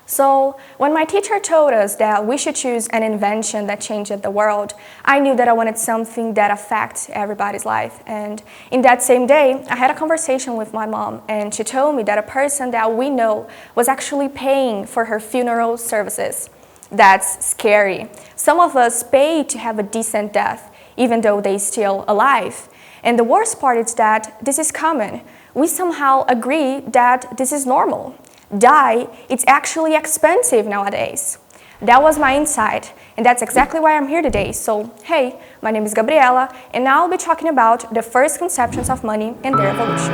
So when my teacher told us that we should choose an invention that changed the world, I knew that I wanted something that affects everybody's life. And in that same day, I had a conversation with my mom, and she told me that a person that we know was actually paying for her funeral services. That's scary. Some of us pay to have a decent death, even though they're still alive. And the worst part is that this is common. We somehow agree that this is normal. Die, it's actually expensive nowadays. That was my insight, and that's exactly why I'm here today. So, hey, my name is Gabriela, and now I'll be talking about the first conceptions of money and their evolution.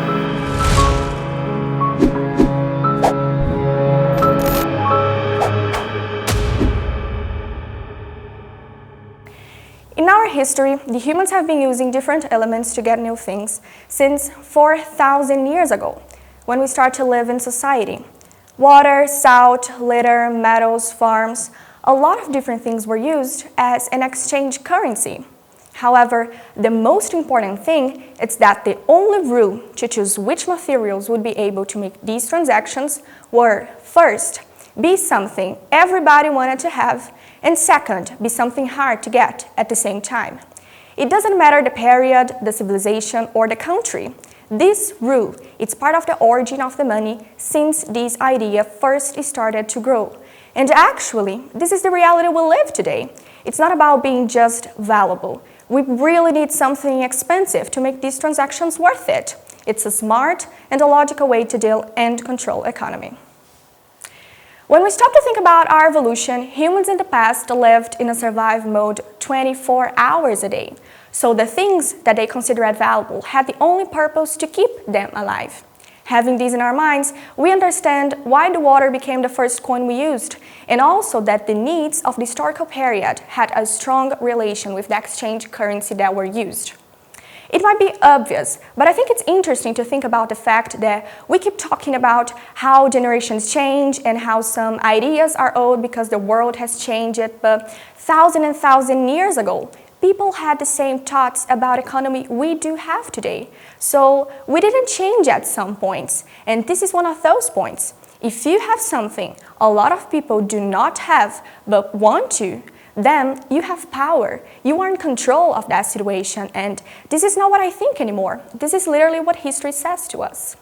In our history, the humans have been using different elements to get new things since 4,000 years ago, when we start to live in society. Water, salt, litter, metals, farms, a lot of different things were used as an exchange currency. However, the most important thing is that the only rule to choose which materials would be able to make these transactions were, first, be something everybody wanted to have, and second, be something hard to get at the same time. It doesn't matter the period, the civilization, or the country. This rule is part of the origin of the money since this idea first started to grow. And actually, this is the reality we live today. It's not about being just valuable. We really need something expensive to make these transactions worth it. It's a smart and a logical way to deal and control economy. When we stop to think about our evolution, humans in the past lived in a survival mode 24 hours a day. So the things that they considered valuable had the only purpose to keep them alive. Having these in our minds, we understand why the water became the first coin we used, and also that the needs of the historical period had a strong relation with the exchange currency that were used. It might be obvious, but I think it's interesting to think about the fact that we keep talking about how generations change and how some ideas are old because the world has changed, but thousands and thousands of years ago, people had the same thoughts about economy we do have today. So we didn't change at some points, and this is one of those points. If you have something a lot of people do not have but want to, then you have power. You are in control of that situation, and this is not what I think anymore. This is literally what history says to us.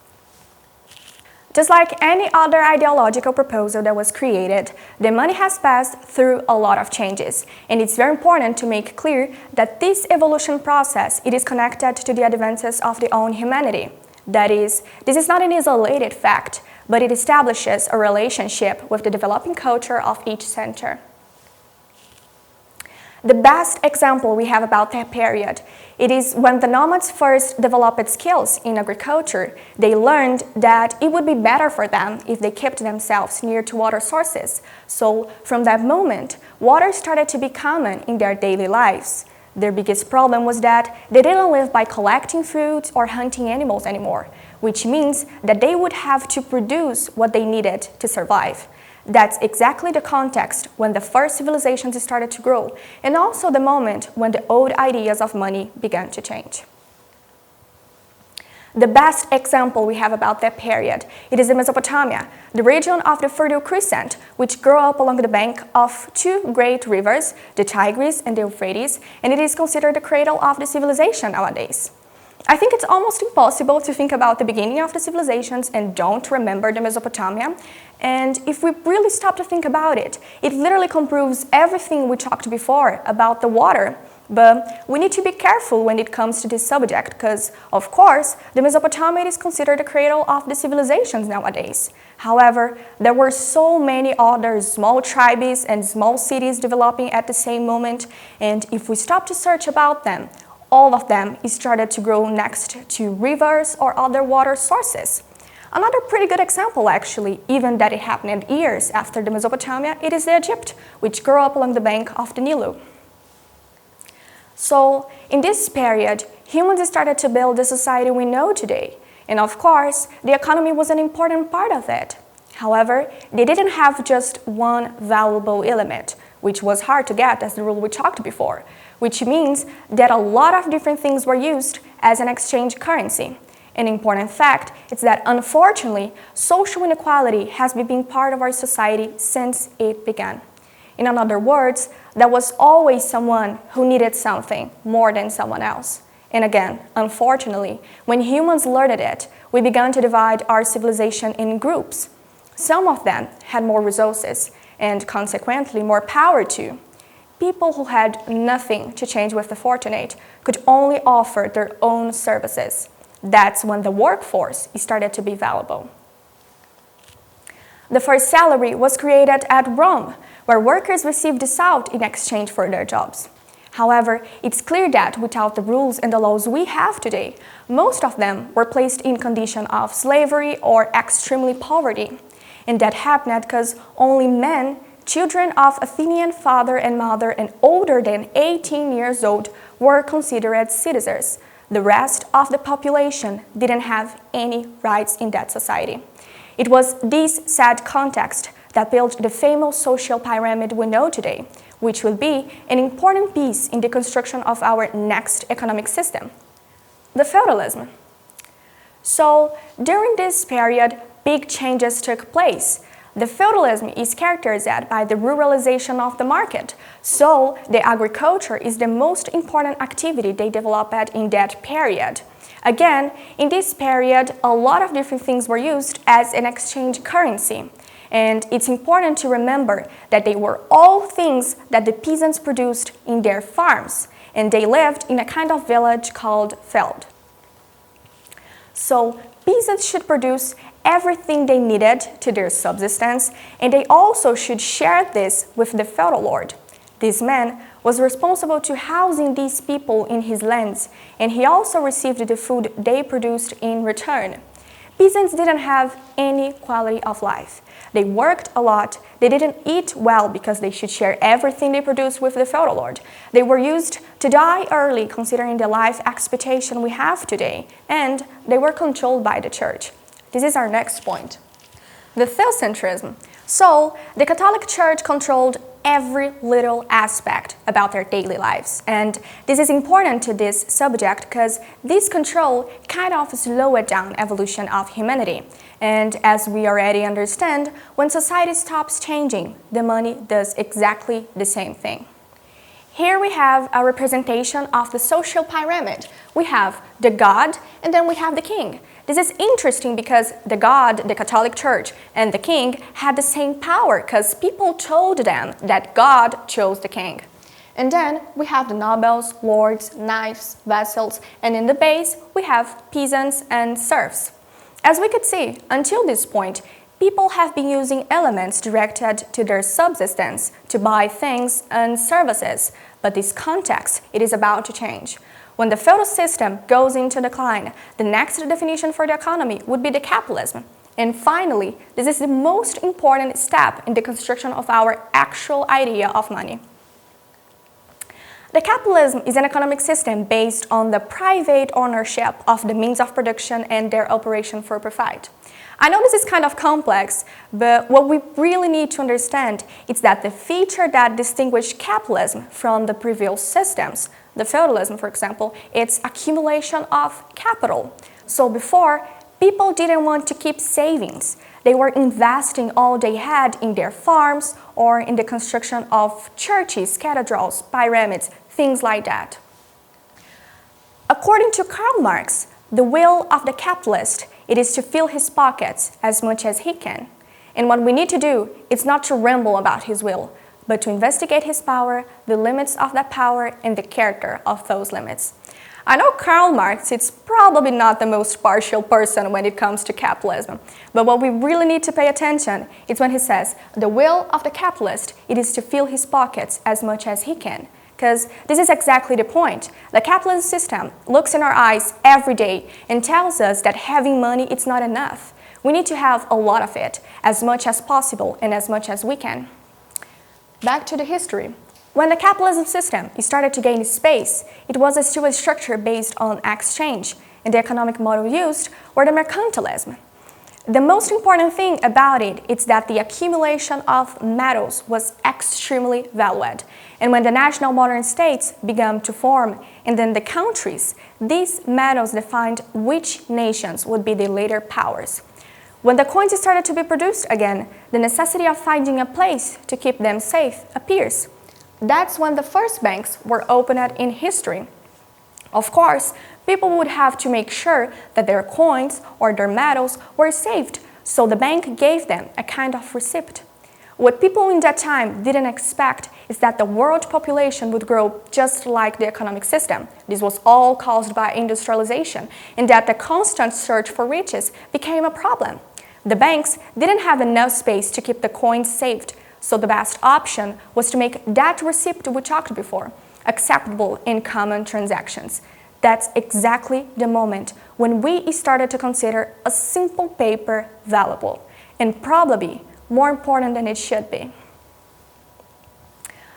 Just like any other ideological proposal that was created, the money has passed through a lot of changes, and it's very important to make clear that this evolution process, it is connected to the advances of the own humanity. That is, this is not an isolated fact, but it establishes a relationship with the developing culture of each center. The best example we have about that period, it is when the nomads first developed skills in agriculture. They learned that it would be better for them if they kept themselves near to water sources. So from that moment, water started to be common in their daily lives. Their biggest problem was that they didn't live by collecting fruits or hunting animals anymore, which means that they would have to produce what they needed to survive. That's exactly the context when the first civilizations started to grow, and also the moment when the old ideas of money began to change. The best example we have about that period, it is in Mesopotamia, the region of the Fertile Crescent, which grew up along the bank of two great rivers, the Tigris and the Euphrates, and it is considered the cradle of the civilization nowadays. I think it's almost impossible to think about the beginning of the civilizations and don't remember the Mesopotamia. And if we really stop to think about it, it literally comproves everything we talked before about the water. But we need to be careful when it comes to this subject because, of course, the Mesopotamia is considered the cradle of the civilizations nowadays. However, there were so many other small tribes and small cities developing at the same moment, and if we stop to search about them, all of them started to grow next to rivers or other water sources. Another pretty good example, actually, even that it happened years after the Mesopotamia, it is Egypt, which grew up along the bank of the Nilo. So, in this period, humans started to build the society we know today. And of course, the economy was an important part of it. However, they didn't have just one valuable element, which was hard to get as the rule we talked before, which means that a lot of different things were used as an exchange currency. An important fact is that, unfortunately, social inequality has been part of our society since it began. In other words, there was always someone who needed something more than someone else. And again, unfortunately, when humans learned it, we began to divide our civilization in groups. Some of them had more resources and consequently more power too. People who had nothing to change with the fortunate could only offer their own services. That's when the workforce started to be valuable. The first salary was created at Rome, where workers received a salt in exchange for their jobs. However, it's clear that without the rules and the laws we have today, most of them were placed in condition of slavery or extremely poverty. And that happened because only men, children of Athenian father and mother and older than 18 years old were considered citizens. The rest of the population didn't have any rights in that society. It was this sad context that built the famous social pyramid we know today, which will be an important piece in the construction of our next economic system, the feudalism. So, during this period, big changes took place. The feudalism is characterized by the ruralization of the market, so the agriculture is the most important activity they developed in that period. Again, in this period, a lot of different things were used as an exchange currency. And it's important to remember that they were all things that the peasants produced in their farms, and they lived in a kind of village called Feld. So peasants should produce everything they needed to their subsistence, and they also should share this with the feudal lord. This man was responsible to housing these people in his lands, and he also received the food they produced in return. Peasants didn't have any quality of life. They worked a lot. They didn't eat well because they should share everything they produced with the feudal lord. They were used to die early considering the life expectation we have today, and they were controlled by the church. This is our next point. The theocentrism. So, the Catholic Church controlled every little aspect about their daily lives. And this is important to this subject because this control kind of slowed down evolution of humanity. And as we already understand, when society stops changing, the money does exactly the same thing. Here we have a representation of the social pyramid. We have the God, and then we have the king. This is interesting because the God, the Catholic Church, and the king had the same power because people told them that God chose the king. And then we have the nobles, lords, knights, vassals, and in the base we have peasants and serfs. As we could see, until this point, people have been using elements directed to their subsistence to buy things and services, but this context, it is about to change. When the feudal system goes into decline, the next definition for the economy would be the capitalism. And finally, this is the most important step in the construction of our actual idea of money. The capitalism is an economic system based on the private ownership of the means of production and their operation for profit. I know this is kind of complex, but what we really need to understand is that the feature that distinguishes capitalism from the previous systems, the feudalism, for example, it's accumulation of capital. So before, people didn't want to keep savings. They were investing all they had in their farms or in the construction of churches, cathedrals, pyramids, things like that. According to Karl Marx, the will of the capitalist, it is to fill his pockets as much as he can. And what we need to do is not to ramble about his will, but to investigate his power, the limits of that power, and the character of those limits. I know Karl Marx is probably not the most partial person when it comes to capitalism, but what we really need to pay attention is when he says, the will of the capitalist, it is to fill his pockets as much as he can. Because this is exactly the point. The capitalist system looks in our eyes every day and tells us that having money it's not enough. We need to have a lot of it, as much as possible and as much as we can. Back to the history. When the capitalism system started to gain space, it was still a structure based on exchange, and the economic model used were the mercantilism. The most important thing about it is that the accumulation of metals was extremely valued. And when the national modern states began to form, and then the countries, these metals defined which nations would be the later powers. When the coins started to be produced again, the necessity of finding a place to keep them safe appears. That's when the first banks were opened in history. Of course, people would have to make sure that their coins or their metals were saved, so the bank gave them a kind of receipt. What people in that time didn't expect is that the world population would grow just like the economic system. This was all caused by industrialization, and that the constant search for riches became a problem. The banks didn't have enough space to keep the coins saved, so the best option was to make that receipt we talked before acceptable in common transactions. That's exactly the moment when we started to consider a simple paper valuable, and probably more important than it should be.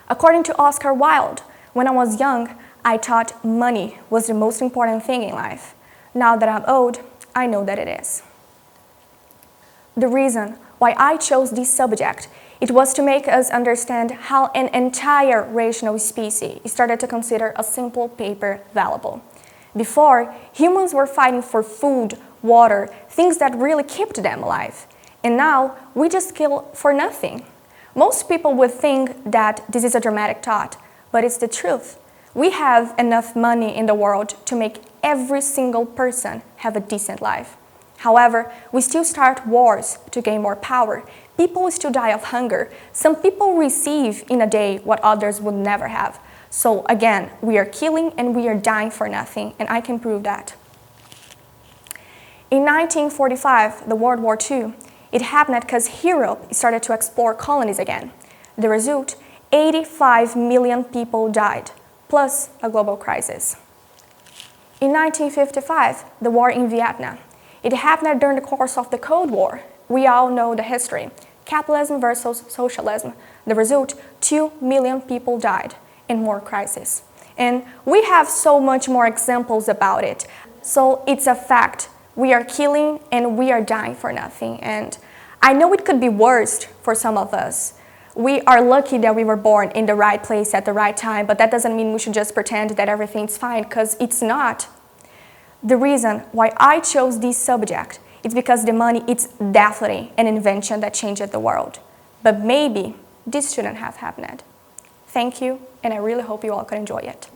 According to Oscar Wilde, when I was young, I thought money was the most important thing in life. Now that I'm old, I know that it is. The reason why I chose this subject, it was to make us understand how an entire rational species started to consider a simple paper valuable. Before, humans were fighting for food, water, things that really kept them alive. And now, we just kill for nothing. Most people would think that this is a dramatic thought, but it's the truth. We have enough money in the world to make every single person have a decent life. However, we still start wars to gain more power. People still die of hunger. Some people receive in a day what others would never have. So again, we are killing and we are dying for nothing, and I can prove that. In 1945, the World War II, it happened because Europe started to explore colonies again. The result, 85 million people died, plus a global crisis. In 1955, the war in Vietnam. It happened during the course of the Cold War. We all know the history. Capitalism versus socialism. The result, 2 million people died and more crisis. And we have so much more examples about it. So it's a fact. We are killing and we are dying for nothing. And I know it could be worse for some of us. We are lucky that we were born in the right place at the right time, but that doesn't mean we should just pretend that everything's fine, because it's not. The reason why I chose this subject is because the money is definitely an invention that changed the world. But maybe this shouldn't have happened. Thank you, and I really hope you all could enjoy it.